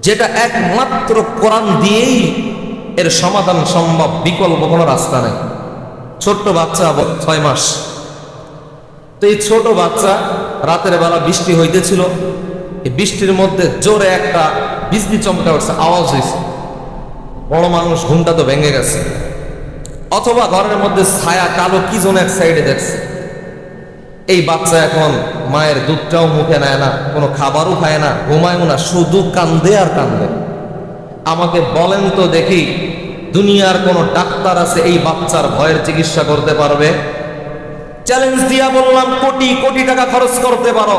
যেটা একমাত্র কোরআন দিয়েই এর সমাধান সম্ভব, বিকল্প কোনো রাস্তা নেই। ছোট্ট বাচ্চা 6 মাস, তো এই ছোট বাচ্চা রাতের বেলা বৃষ্টি হইতেছিল, এই বৃষ্টির মধ্যে জোরে একটা বিজলি চমকা উঠছে, আওয়াজ হয়েছে, বড় মানুষ ঘুমটা তো ভেঙে গেছে, অথবা ঘরের মধ্যে ছায়া কালো কি যেন এক সাইডে দেখছে। এই বাচ্চা এখন মায়ের দুধটাও মুখে নেয় না, কোনো খাবারও খায় না, ঘুমায়ও না, শুধু কান্দে আর কান্দে। আমাকে বলেন তো দেখি, দুনিয়ার কোন ডাক্তার আছে এই বাচ্চার ভয়ের চিকিৎসা করতে পারবে? চ্যালেঞ্জ দিয়া বললাম, কোটি কোটি টাকা খরচ করতে পারো,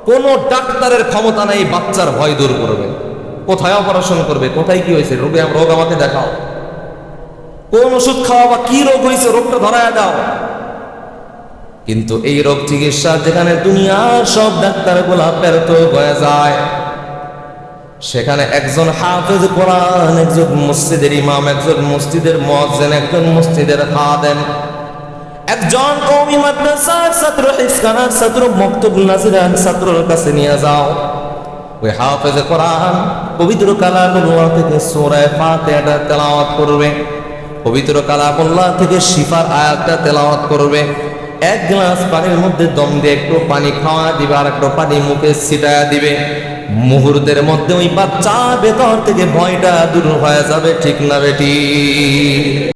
কোন ডাক্তারের ক্ষমতা নেই বাচ্চার ভয় দূর করবে। কোথায় অপারেশন করবে, কোথায় কি হয়েছে, রোগ আমাকে দেখাও, কোন ওষুধ খাওয়াবা, কি রোগ হয়েছে রোগটা ধরায় দাও। কিন্তু এই রোগ চিকিৎসা যেখানে দুনিয়ার সব ডাক্তার গুলা ব্যর্থ হয়ে যায়, সেখানে একজন হাফেজ কোরআন, একজন মসজিদের ইমাম, একজন মসজিদের মুয়াজ্জিন, একজন মসজিদের খাদেম, একজন কওমি মাদ্রাসার ছাত্র, হিফখানার ছাত্র, মক্তবুল নাজিরান ছাত্রর কাছে নিয়ে যাও। ওই হাফেজ কোরআন পবিত্র কালামুল্লাহ থেকে সূরা ফাতিহা তেলাওয়াত করবে, পবিত্র কালামুল্লাহ থেকে শিফার আয়াতটা তেলাওয়াত করবে। এক গ্লাস পানির মধ্যে দম দিয়ে একটু পানি খাওয়া দিবে, আর একটু পানি মুখে ছিটায়া দিবে। মুহূর্তের মধ্যে ওই বাচ্চা ভেতর থেকে ভয়টা দূর হয়ে যাবে, ঠিক না বেটি?